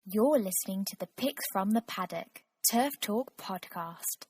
You're listening to the Picks from the Paddock, Turf Talk podcast.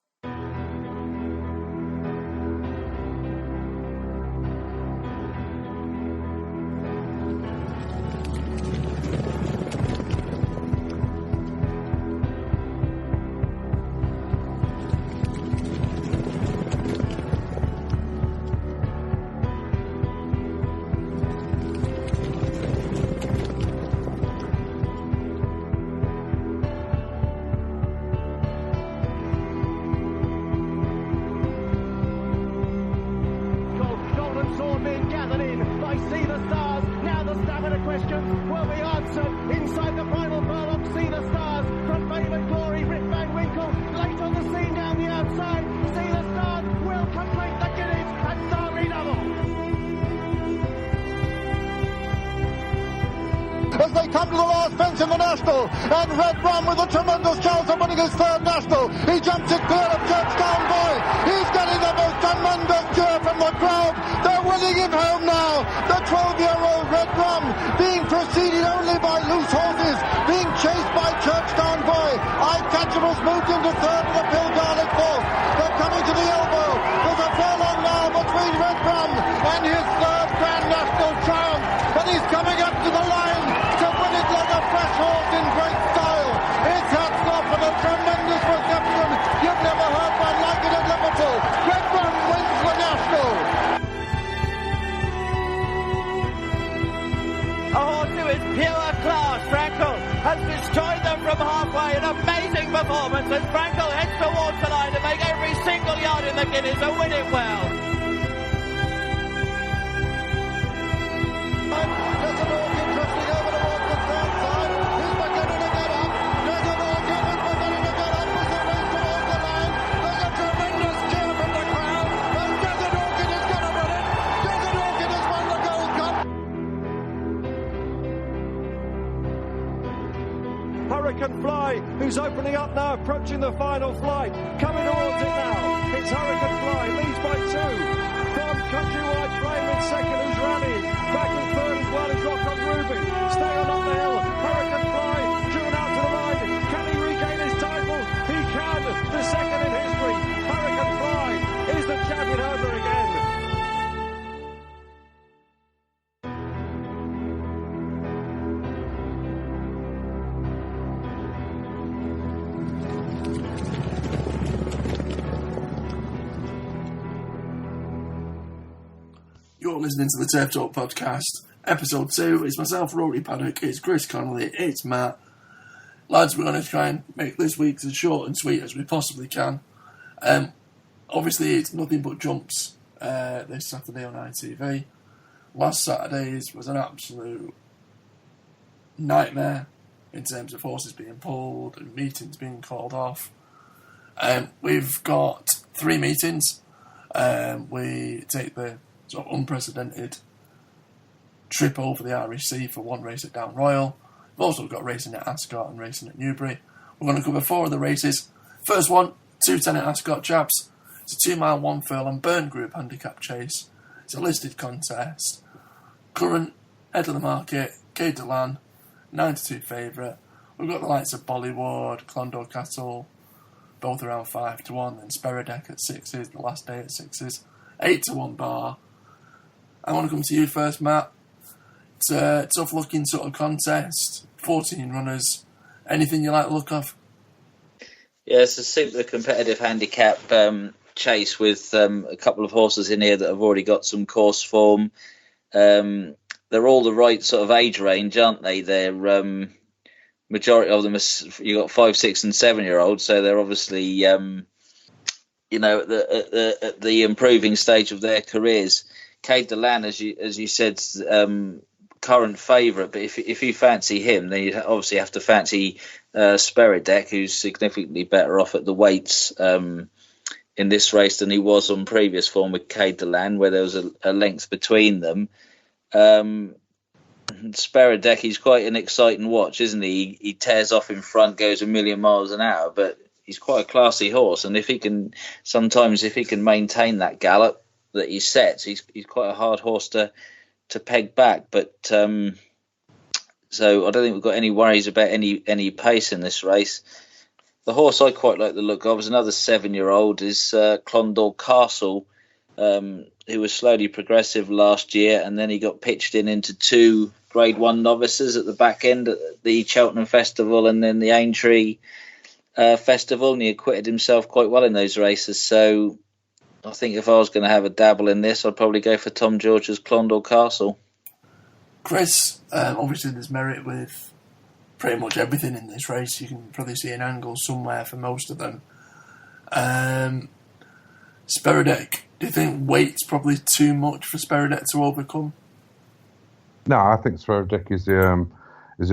As they come to the last fence in the National, and Red Rum with a tremendous chance of winning his third National. He jumps it clear of Churchtown Boy. He's getting the most tremendous cheer from the crowd. They're winning him home now. The 12-year-old Red Rum being preceded only by loose horses, being chased by Churchtown Boy. Eyecatcher's moved into third and the Pill Garlic fourth. They're coming to the elbow. There's a furlong now between Red Rum and his third Grand National triumph. But he's coming up to the line to win it like a fresh horse in great style. It's hats off and a tremendous reception. You've never heard one like it at Liverpool. Red Rum wins the National. A horse who is pure class, Frankel, has destroyed them from halfway. An amazing performance as Frankel heads towards the line to make every single yard in the Guineas to win it well. There's an orc interesting over towards the third side. He's beginning to get up. There's an orc beginning to get up as he races towards the line. There's a tremendous cheer from the crowd. And Desert Orchid is going to win it. Desert Orchid has won the Gold Cup. Hurricane Fly, who's opening up now, approaching the final flight. Coming towards it now. It's Hurricane Fly, leads by two. From Countrywide Flame in second, who's rallying. Back in third as well is Rock on Ruby. Staying on the hill. Hurricane Fly, driven out to the line. Can he regain his title? He can. The second in history. Hurricane Fly is the champion over again. You're listening to the Turf Talk podcast, episode 2. It's myself, Rory Paddock, it's Chris Connolly, it's Matt. Lads, we're going to try and make this week as short and sweet as we possibly can. Obviously, it's nothing but jumps this Saturday on ITV. Last Saturday's was an absolute nightmare in terms of horses being pulled and meetings being called off. We've got 3 meetings. We take the sort of unprecedented trip over the Irish Sea for one race at Down Royal. We've also got racing at Ascot and racing at Newbury. We're going to cover 4 of the races. First one, 2:10 at Ascot, chaps. It's a 2 mile, 1 furlong Burn Group Handicap Chase. It's a listed contest. Current head of the market, Cade Delan, 9-2 favourite. We've got the likes of Bollywood, Clondor Castle, both around 5-1, and Speradek at 6s, the last day at 6s. 8-1 bar. I want to come to you first, Matt. It's a tough-looking sort of contest. 14 runners. Anything you like the look of? Yeah, it's a super competitive handicap chase with a couple of horses in here that have already got some course form. They're all the right sort of age range, aren't they? They're majority of them you got 5, 6, and 7-year-olds, so they're obviously at the improving stage of their careers. Cade Delan, as you said, current favourite, but if you fancy him, then you obviously have to fancy Speradek, who's significantly better off at the weights in this race than he was on previous form with Cade Delan, where there was a length between them. Speradek, he's quite an exciting watch, isn't he? He tears off in front, goes a million miles an hour, but he's quite a classy horse, and if he can maintain that gallop that he sets, he's quite a hard horse to peg back. But So I don't think we've got any worries about any pace in this race. The horse I quite like the look of is another 7-year-old, is Clondall Castle, who was slowly progressive last year, and then he got pitched into 2 Grade 1 novices at the back end at the Cheltenham Festival and then the Aintree Festival, and he acquitted himself quite well in those races. So I think if I was going to have a dabble in this, I'd probably go for Tom George's Clondall Castle. Chris, obviously there's merit with pretty much everything in this race. You can probably see an angle somewhere for most of them. Speredek, do you think weight's probably too much for Speredek to overcome? No, I think Speredek is the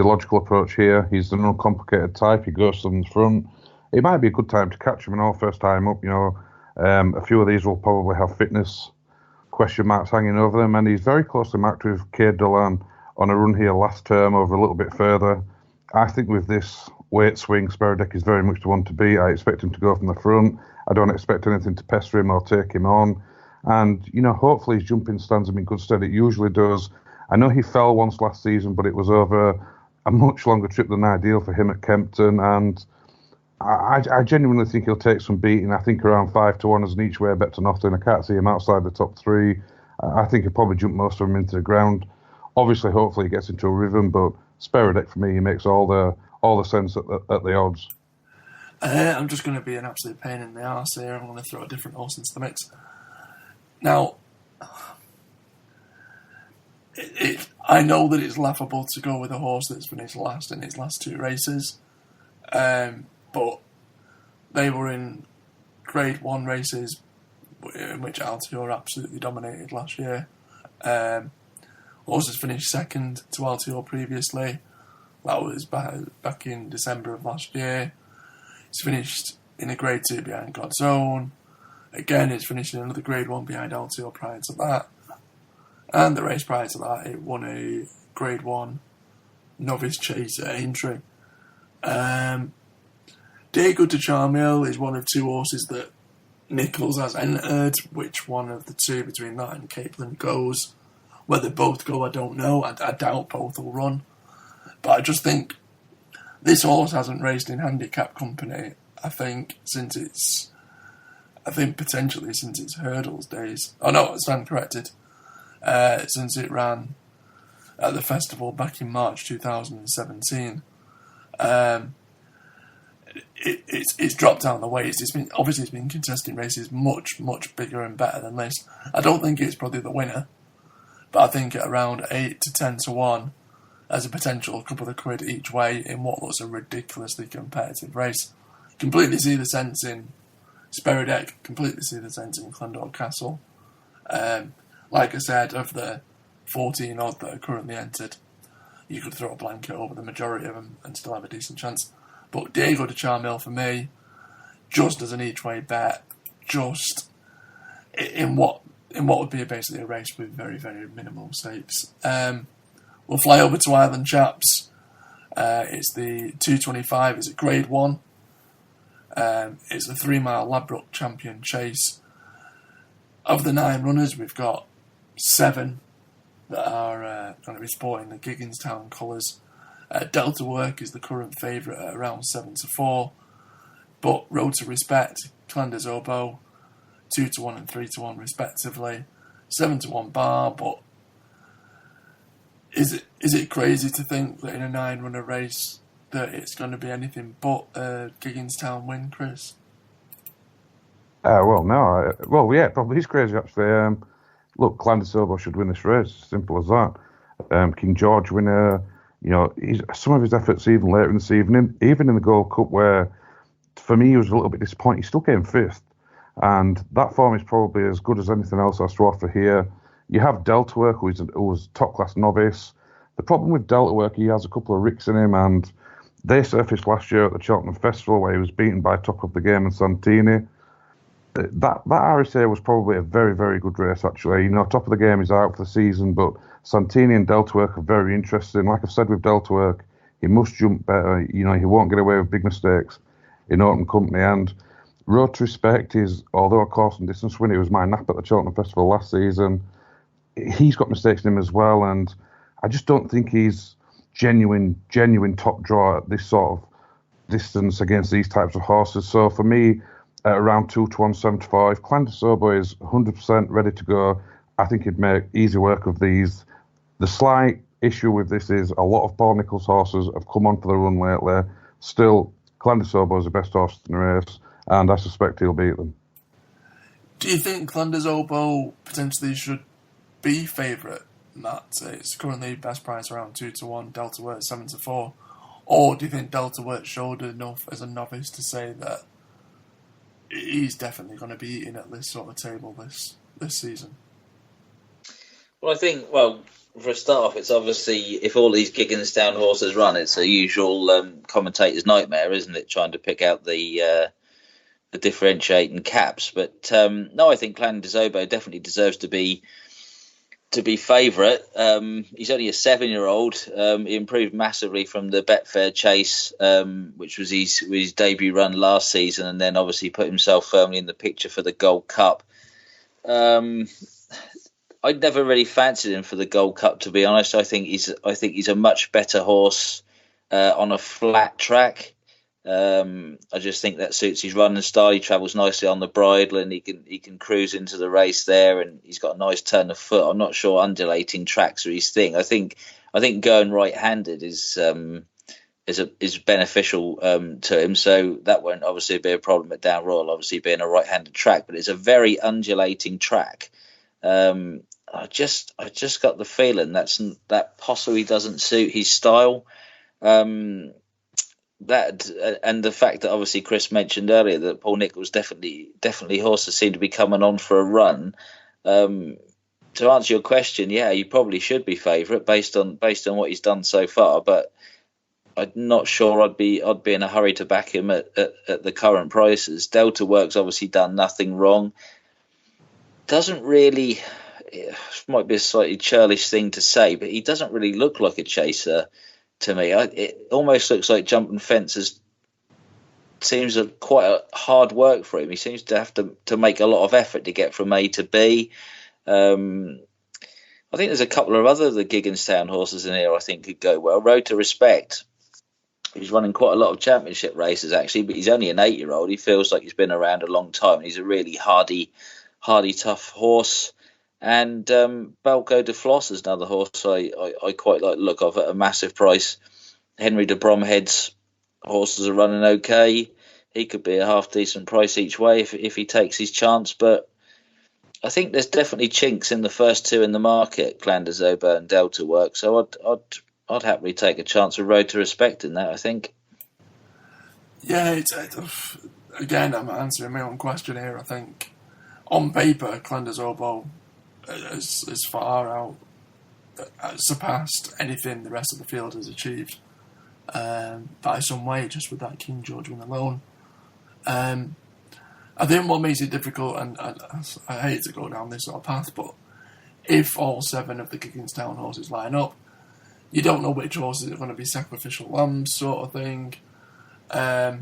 logical approach here. He's an uncomplicated type. He goes from the front. It might be a good time to catch him first time up. A few of these will probably have fitness question marks hanging over them, and he's very closely marked with Cade Dolan on a run here last term over a little bit further. I think with this weight swing, Speredek is very much the one to beat. I expect him to go from the front. I don't expect anything to pester him or take him on. And, hopefully his jumping stands him in good stead. It usually does. I know he fell once last season, but it was over a much longer trip than ideal for him at Kempton. And I genuinely think he'll take some beating. I think around 5-1 as an each way bet to nothing. I can't see him outside the top 3. I think he'll probably jump most of them into the ground. Obviously, hopefully he gets into a rhythm, but Speredek for me, he makes all the sense at the odds. I'm just going to be an absolute pain in the arse here. I'm going to throw a different horse into the mix. Now, I know that it's laughable to go with a horse that's finished last in its last 2 races, but they were in Grade 1 races in which Altior absolutely dominated last year. Horses finished second to Altior previously. That was back in December of last year. He's finished in a Grade 2 behind God's Own. Again, he's finished in another Grade 1 behind Altior prior to that. And the race prior to that, it won a Grade 1 novice chase at Aintree. Diego de Charmil is one of 2 horses that Nichols has entered. Which one of the 2 between that and Capeland goes? Whether both go, I don't know. I doubt both will run. But I just think this horse hasn't raced in handicap company, I think potentially since its hurdles days. Oh no, I stand corrected. Since it ran at the festival back in March 2017. It's dropped down the weights. It's been contesting races much bigger and better than this. I don't think it's probably the winner, but I think at around 8 to 10-1 as a potential couple of quid each way in what looks a ridiculously competitive race. Completely see the sense in Speredek, completely see the sense in Clondall Castle. Like I said, of the 14 odd that are currently entered, you could throw a blanket over the majority of them and still have a decent chance. But Diego de Charmil for me, just as an each way bet, just in what would be basically a race with very, very minimal stakes. We'll fly over to Ireland, chaps. It's the 225. It's a Grade 1. It's the 3 mile Ladbroke Champion Chase. Of the 9 runners, we've got 7 that are going to be sporting the Gigginstown colours. Delta Work is the current favourite at around 7-4. But Road to Respect, Clanders Oboe, 2-1 and 3-1 respectively. 7-1 bar, but is it crazy to think that in a 9-runner race that it's going to be anything but a Gigginstown win, Chris? Yeah, probably is crazy actually. Look, Clanders Oboe should win this race, simple as that. King George winner, some of his efforts even later in this evening, even in the Gold Cup where for me he was a little bit disappointing, he still came 5th. And that form is probably as good as anything else has to offer here. You have Delta Work, who was top-class novice. The problem with Delta Work, he has a couple of ricks in him, and they surfaced last year at the Cheltenham Festival where he was beaten by top of the game and Santini. That RSA was probably a very, very good race, actually. Top of the game is out for the season, but Santini and Delta Work are very interesting. Like I've said with Delta Work, he must jump better. He won't get away with big mistakes in open company. And Road to Respect is, although a course and distance winner, he was my nap at the Cheltenham Festival last season. He's got mistakes in him as well, and I just don't think he's genuine top draw at this sort of distance against these types of horses. So for me, at around 2 to 175, Clandis Obo is 100% ready to go. I think he'd make easy work of these. The slight issue with this is a lot of Paul Nicholls horses have come on for the run lately. Still, Clandis Obo is the best horse in the race, and I suspect he'll beat them. Do you think Clandis Obo potentially should be favourite, Matt? It's currently best price around 2 to 1, Delta Wort 7 to 4. Or do you think Delta Wort showed enough as a novice to say that he's definitely going to be eating at this sort of table this season? Well, I think, for a start off, it's obviously, if all these Gigginstown horses run, it's a usual commentator's nightmare, isn't it? Trying to pick out the differentiating caps. But no, I think Clandis Obo definitely deserves to be favourite. He's only a 7-year-old. He improved massively from the Betfair Chase, which was his debut run last season, and then obviously put himself firmly in the picture for the Gold Cup. I'd never really fancied him for the Gold Cup, to be honest. I think he's a much better horse on a flat track. I just think that suits his running style. He travels nicely on the bridle, and he can cruise into the race there, and he's got a nice turn of foot. I'm not sure undulating tracks are his thing. I think going right-handed is beneficial to him, so that won't obviously be a problem at Down Royal, obviously being a right-handed track, but it's a very undulating track. I just got the feeling that possibly doesn't suit his style. That and the fact that obviously Chris mentioned earlier that Paul Nicholls definitely horses seem to be coming on for a run. To answer your question, yeah, he probably should be favourite based on what he's done so far, but I'm not sure I'd be in a hurry to back him at the current prices. Delta Work's obviously done nothing wrong. Doesn't really, it might be a slightly churlish thing to say, but he doesn't really look like a chaser to me. It almost looks like jumping fences seems quite a hard work for him. He seems to have to make a lot of effort to get from A to B. I think there's a couple of other the Gigginstown horses in here I think could go well. Road to Respect, he's running quite a lot of championship races actually, but he's only an 8-year-old. He feels like he's been around a long time. He's a really hardy, tough horse. And Balco de Floss is another horse I quite like the look of at a massive price. Henry de Bromhead's horses are running okay. He could be a half decent price each way if he takes his chance. But I think there's definitely chinks in the first two in the market, Clandis Obo and Delta Work. So I'd happily take a chance of Road to Respect in that, I think. Yeah, again, I'm answering my own question here. I think on paper, Clandis Obo has far out surpassed anything the rest of the field has achieved by some way, just with that King George win alone. I think what makes it difficult, and I hate to go down this sort of path, but if all 7 of the Gigginstown horses line up, you don't know which horses are going to be sacrificial lambs, sort of thing. I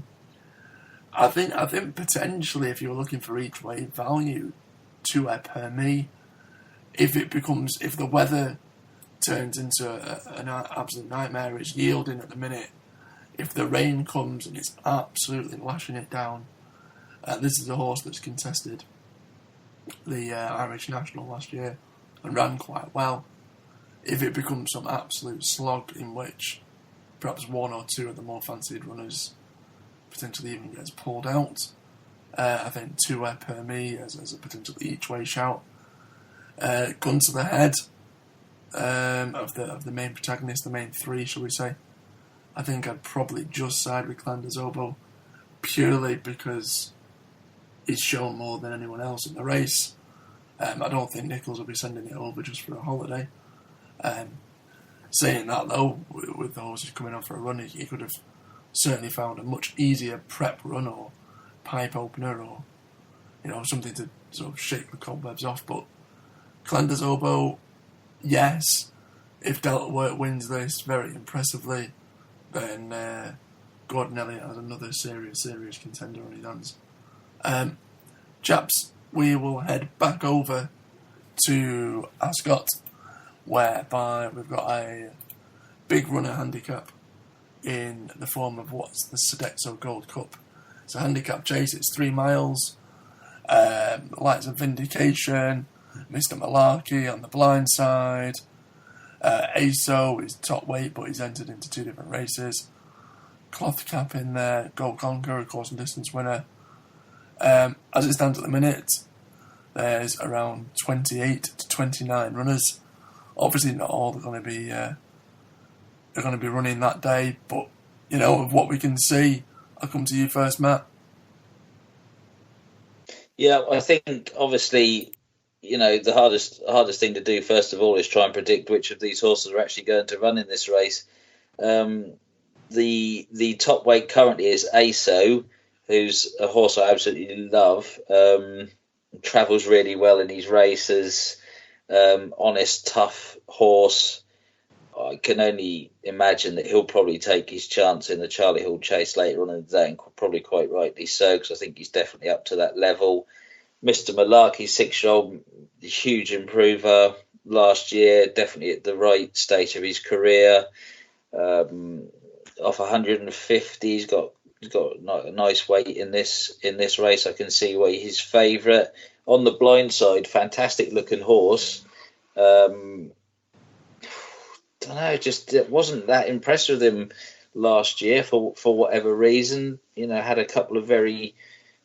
think potentially, if you were looking for each way value, 2 per me. If the weather turns into an absolute nightmare, it's yielding at the minute. If the rain comes and it's absolutely lashing it down, this is a horse that's contested the Irish National last year and ran quite well. If it becomes some absolute slog in which perhaps 1 or 2 of the more fancied runners potentially even gets pulled out, I think 2 per me as a potential each way shout. Gun to the head of the main protagonist, the main 3, shall we say. I think I'd probably just side with Clandis Obo purely because he's shown more than anyone else in the race. I don't think Nicholls will be sending it over just for a holiday. Saying that though, with the horses coming on for a run, he could have certainly found a much easier prep run or pipe opener or something to sort of shake the cobwebs off. But Clandis Obo, yes. If Delta Wort wins this very impressively, then Gordon Elliott has another serious contender on his hands. Chaps, we will head back over to Ascot, whereby we've got a big runner handicap in the form of what's the Sodexo Gold Cup. It's a handicap chase, it's 3 miles. Likes of Vindication, Mr. Malarkey on the blind side. ASO is top weight, but he's entered into 2 different races. Cloth Cap in there, Gold Conquer, a course and distance winner. As it stands at the minute, there's around 28 to 29 runners. Obviously, not all are going to be running that day, but of what we can see, I'll come to you first, Matt. Yeah, I think obviously, the hardest thing to do first of all is try and predict which of these horses are actually going to run in this race. The top weight currently is ASO, who's a horse I absolutely love. Travels really well in these races. Honest, tough horse. I can only imagine that he'll probably take his chance in the Charlie Hall Chase later on in the day, and probably quite rightly so, because I think he's definitely up to that level. Mr. Malarkey, 6-year-old, huge improver last year, definitely at the right stage of his career. Off 150, he's got a nice weight in this race. I can see why he's favourite. On the blind side, fantastic looking horse. Don't know, just wasn't that impressed with him last year for whatever reason. Had a couple of very,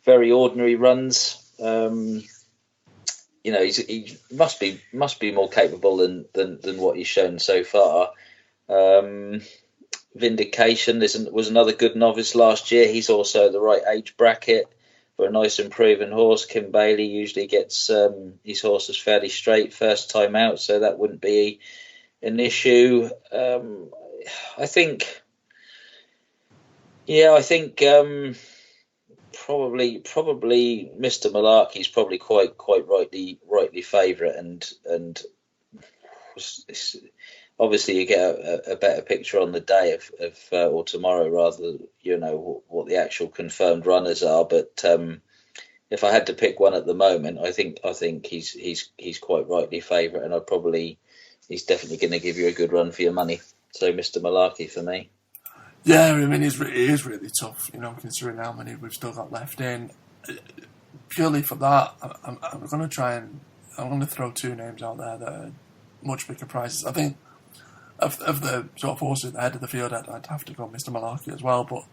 very ordinary runs. He must be more capable than what he's shown so far. Vindication was another good novice last year. He's also the right age bracket for a nice improving horse. Kim Bailey usually gets his horses fairly straight first time out, so that wouldn't be an issue. I think probably Mr. Malarkey's probably quite rightly favourite, and obviously you get a better picture on the day of or tomorrow, rather, what the actual confirmed runners are. But if I had to pick one at the moment, I think he's quite rightly favourite, and he's definitely going to give you a good run for your money. So Mr. Malarkey for me. Yeah, I mean, it is really tough, considering how many we've still got left in. Purely for that, I'm going to throw 2 names out there that are much bigger prizes. I think of the sort of horses at the head of the field, I'd have to go Mr. Malarkey as well, but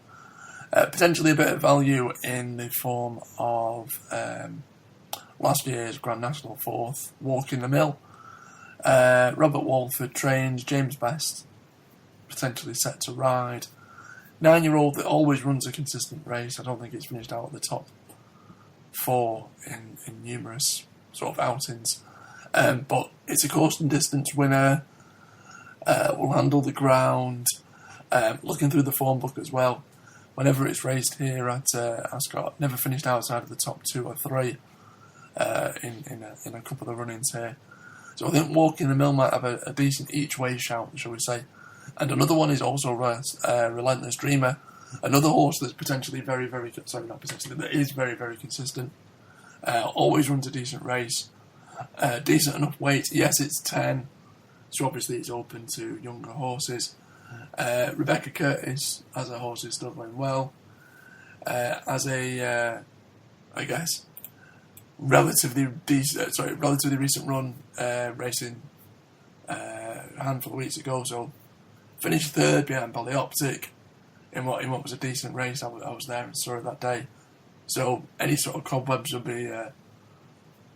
potentially a bit of value in the form of last year's Grand National 4th, Walking the Mill. Robert Walford trains, James Best potentially set to ride. 9-year-old that always runs a consistent race. I don't think it's finished out at the top 4 in numerous sort of outings. But it's a course and distance winner. Will handle the ground. Looking through the form book as well, whenever it's raced here at Ascot, never finished outside of the top 2 or 3 in a couple of run-ins here. So I think Walking the Mill might have a decent each-way shout, shall we say. And another one is also Relentless Dreamer, another horse that's potentially that is very, very consistent. Always runs a decent race. Decent enough weight. Yes, it's 10, so obviously it's open to younger horses. Rebecca Curtis, as a horse, is still going well. As a, I guess, relatively recent run, racing a handful of weeks ago, so finished 3rd behind Polyoptic in what was a decent race. I was there and saw it that day, so any sort of cobwebs will be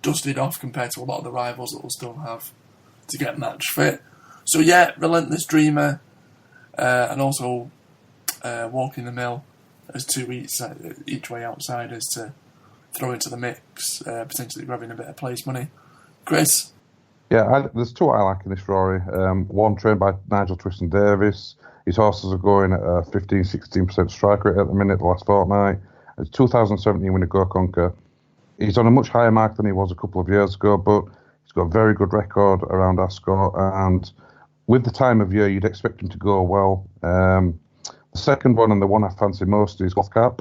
dusted off compared to a lot of the rivals that will still have to get match fit. So yeah, Relentless Dreamer and also Walking the Mill as 2 each way outsiders to throw into the mix, potentially grabbing a bit of place money. Chris? Yeah, there's 2 I like in this, Rory. One trained by Nigel Twiston Davis. His horses are going at a 15-16% strike rate at the minute, the last fortnight. It's 2017 winner Go Conquer. He's on a much higher mark than he was a couple of years ago, but he's got a very good record around Ascot, and with the time of year, you'd expect him to go well. The second one, and the one I fancy most, is Cloth Cap.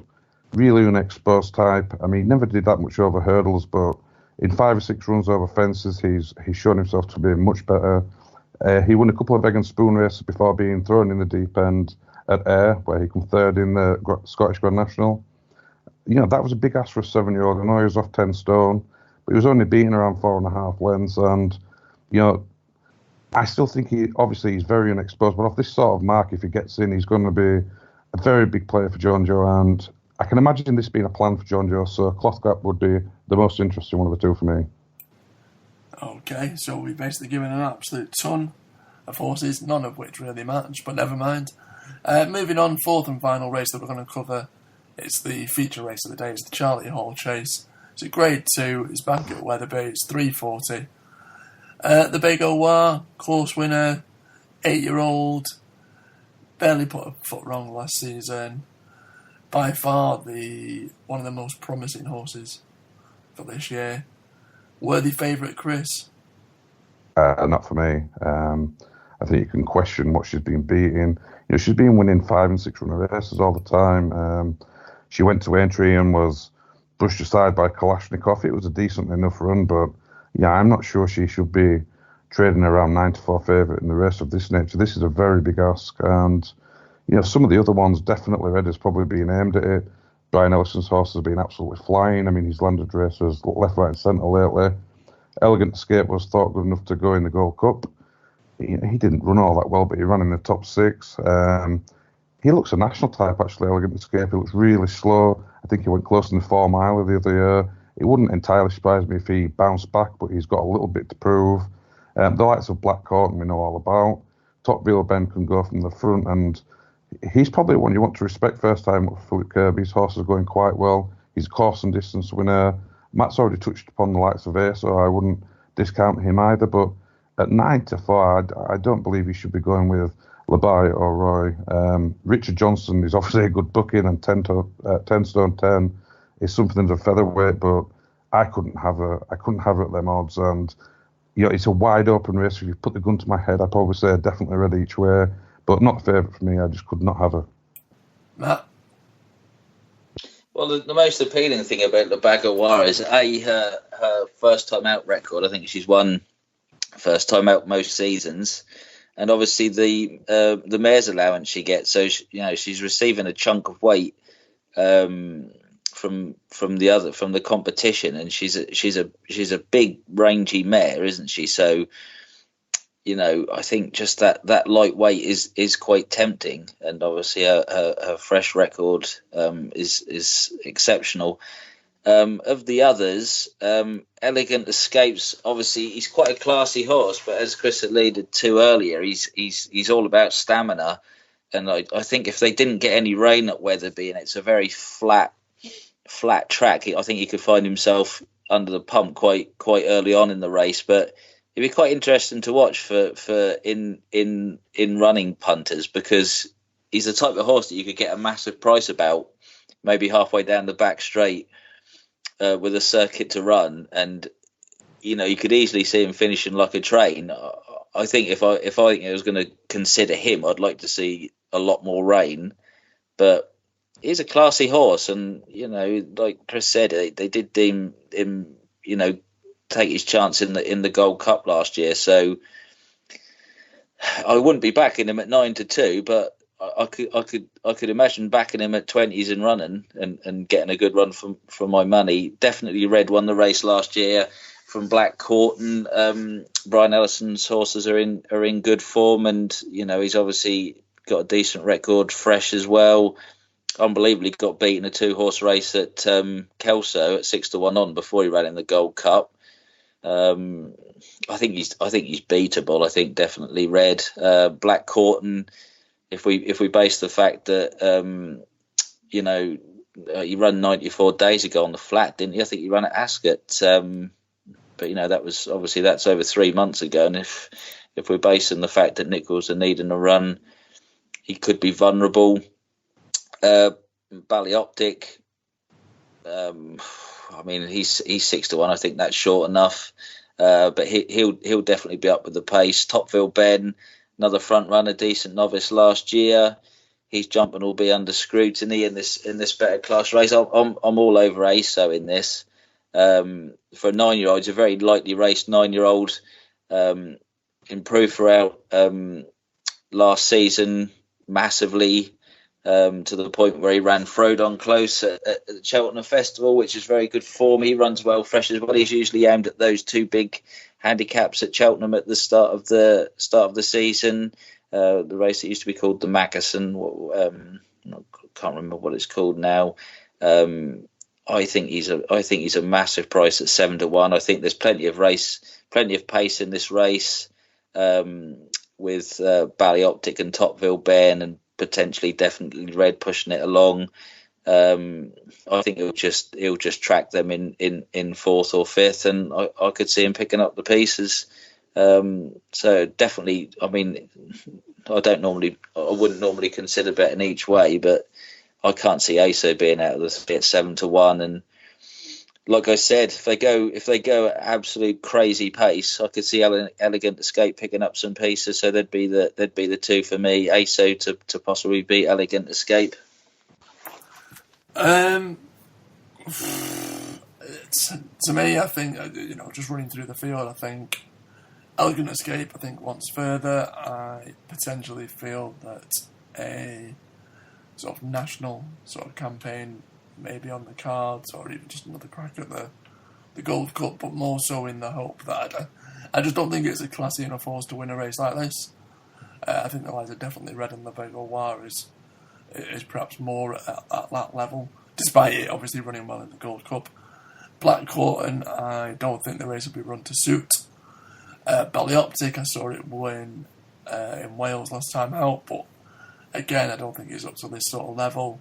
Really unexposed type. I mean, he never did that much over hurdles, but in 5 or 6 runs over fences, he's shown himself to be much better. He won a couple of egg and spoon races before being thrown in the deep end at Ayr, where he came third in the Scottish Grand National. That was a big ask for a 7-year-old. I know he was off 10 stone, but he was only beaten around 4.5 lengths. And, I still think he's very unexposed, but off this sort of mark, if he gets in, he's going to be a very big player for John Joe. And I can imagine this being a plan for John Joe, so Cloth Gap would be the most interesting one of the two for me. Okay, so we've basically given an absolute ton of horses, none of which really match, but never mind. Moving on, fourth and final race that we're going to cover, it's the feature race of the day, it's the Charlie Hall Chase. It's a Grade 2, it's back at Wetherby, it's 340. The Big Owa, course winner, 8-year-old, barely put a foot wrong last season. By far one of the most promising horses for this year. Worthy favourite, Chris? Not for me. I think you can question what she's been beating. She's been winning 5 and 6 runner races all the time. She went to Aintree and was brushed aside by Kalashnikov. It was a decent enough run, but I'm not sure she should be trading around 9-4 favourite in the race of this nature. This is a very big ask, and some of the other ones, definitely Red has probably been aimed at it. Brian Ellison's horse has been absolutely flying. I mean, he's landed races left, right and centre lately. Elegant Escape was thought good enough to go in the Gold Cup. He didn't run all that well, but he ran in the top 6. He looks a national type, actually, Elegant Escape. He looks really slow. I think he went close in the 4 mile the other year. It wouldn't entirely surprise me if he bounced back, but he's got a little bit to prove. The likes of Black Cotton we know all about. Top Velo Ben can go from the front, and he's probably one you want to respect first time with Philip Kirby. His horse is going quite well. He's a course and distance winner. Matt's already touched upon the likes of Ace, so I wouldn't discount him either. But at 9-4, I don't believe he should be going with Labai or Roy. Richard Johnson is obviously a good booking, and 10 stone 10 is something of a featherweight, but I couldn't have her at them odds. And it's a wide open race. If you put the gun to my head, I'd probably say definitely Red each way, but not a favourite for me. I just could not have her. Matt? Well, the most appealing thing about the Bagawara is her first time out record. I think she's won first time out most seasons, and obviously the mare's allowance she gets. So she's receiving a chunk of weight from the competition, and she's a big rangy mare, isn't she? So I think just that lightweight is quite tempting, and obviously her fresh record is exceptional. Of the others, Elegant Escapes, obviously he's quite a classy horse, but as Chris alluded to earlier, he's all about stamina, and I think if they didn't get any rain at Wetherby, and it's a very flat track, I think he could find himself under the pump quite early on in the race. But it'd be quite interesting to watch for in running punters, because he's the type of horse that you could get a massive price about, maybe halfway down the back straight with a circuit to run, and you could easily see him finishing like a train. I think if I think I was going to consider him, I'd like to see a lot more rain, but he's a classy horse, and like Chris said, they did deem him take his chance in the Gold Cup last year. So I wouldn't be backing him at 9-2, but I could imagine backing him at 20s and running and getting a good run for my money. Definitely Red won the race last year from Black Corton. Brian Ellison's horses are in good form, and he's obviously got a decent record, fresh as well. Unbelievably got beaten a 2-horse race at Kelso at 6-1 on before he ran in the Gold Cup. I think he's beatable. I think definitely Red. Black Corton, if we base the fact that he ran 94 days ago on the flat, didn't he? I think he ran at Ascot, but that was obviously that's over 3 months ago. And if we're basing the fact that Nichols are needing a run, he could be vulnerable. Ballyoptic, he's 6-1. I think that's short enough, but he'll definitely be up with the pace. Topville Ben, another front runner, decent novice last year. He's jumping will be under scrutiny in this better class race. I'm all over ASO in this. For a 9-year-old, he's a very lightly raced 9-year-old. improved throughout last season massively. To the point where he ran Frodon close at the Cheltenham Festival, which is very good form. He runs well fresh as well. He's usually aimed at those two big handicaps at Cheltenham at the start of the season. The race that used to be called the Magnuson, I can't remember what it's called now. I think he's a massive price at 7-1. I think there's plenty of pace in this race, with Ballyoptic and Topville Ben and potentially definitely Red pushing it along. I think he'll just track them in fourth or fifth, and I could see him picking up the pieces. So definitely, I mean, I wouldn't normally consider betting each way, but I can't see ASO being out of the at 7-1. And like I said, if they go at absolute crazy pace, I could see Elegant Escape picking up some pieces. So they'd be the two for me. ASO to possibly beat Elegant Escape. To me, I think, just running through the field, I think Elegant Escape, wants further. I potentially feel that a sort of national sort of campaign maybe on the cards, or even just another crack at the Gold Cup, but more so in the hope that I just don't think it's a classy enough horse to win a race like this. I think the lies are definitely Red and the Big War is perhaps more at that level, despite it obviously running well in the Gold Cup. Black Cotton, I don't think the race will be run to suit. Ballyoptic, I saw it win in Wales last time out, but again, I don't think it's up to this sort of level.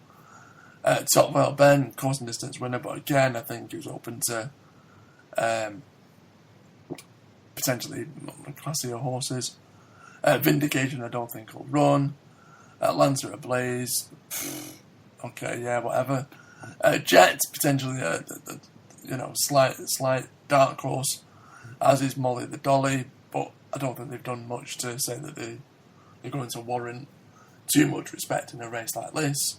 Topvale Ben, course and distance winner, but again, I think he was open to potentially classier horses. Vindication, I don't think will run. Atlanta Ablaze, okay, yeah, whatever. Jet, potentially slight dark horse, as is Molly the Dolly, but I don't think they've done much to say that they're going to warrant too much respect in a race like this.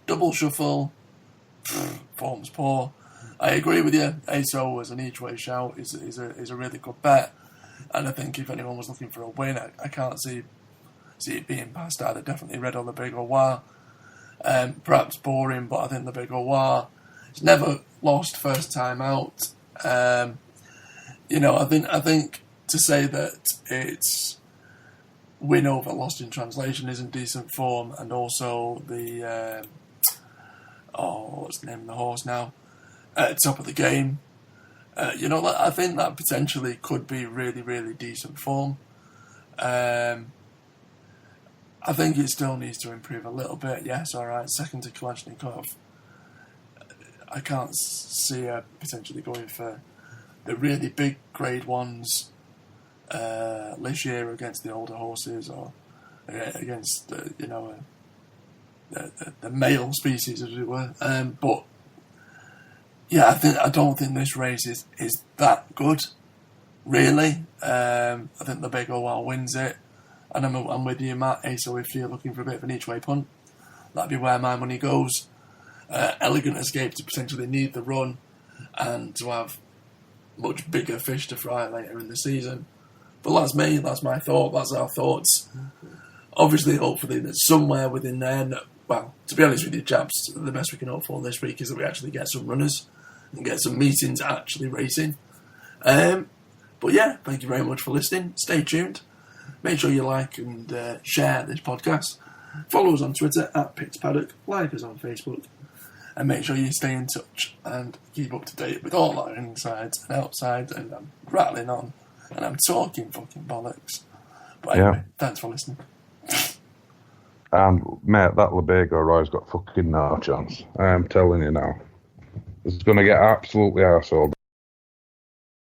Double Shuffle, form's poor. I agree with you. ASO as an each-way shout is a really good bet, and I think if anyone was looking for a win, I can't see it being past either. Definitely Red or the Big War. Perhaps boring, but I think the Big War it's never lost first time out. I think to say that it's win over lost in translation isn't decent form, and also the what's the name of the horse now? Top of the game. I think that potentially could be really, really decent form. I think it still needs to improve a little bit. Yes, all right. Second to Kalashnikov. I can't see her potentially going for the really big grade ones this year against the older horses, or against the male species, as it were. But yeah, I don't think this race is that good, really. I think the Big O wins it, and I'm with you, Matt. So if you're looking for a bit of an each-way punt, that'd be where my money goes. Elegant Escape to potentially need the run and to have much bigger fish to fry later in the season. But that's me, that's my thought, that's our thoughts. Obviously, hopefully, there's somewhere within there. Well, to be honest with you, chaps, the best we can hope for this week is that we actually get some runners and get some meetings actually racing. But yeah, thank you very much for listening. Stay tuned. Make sure you like and share this podcast. Follow us on Twitter @PixPaddock. Like us on Facebook. And make sure you stay in touch and keep up to date with all our insides and outsides. And I'm rattling on and I'm talking fucking bollocks. But anyway, Thanks for listening. And mate, that Labago Roy's got fucking no chance. I am telling you now. It's going to get absolutely arseholed.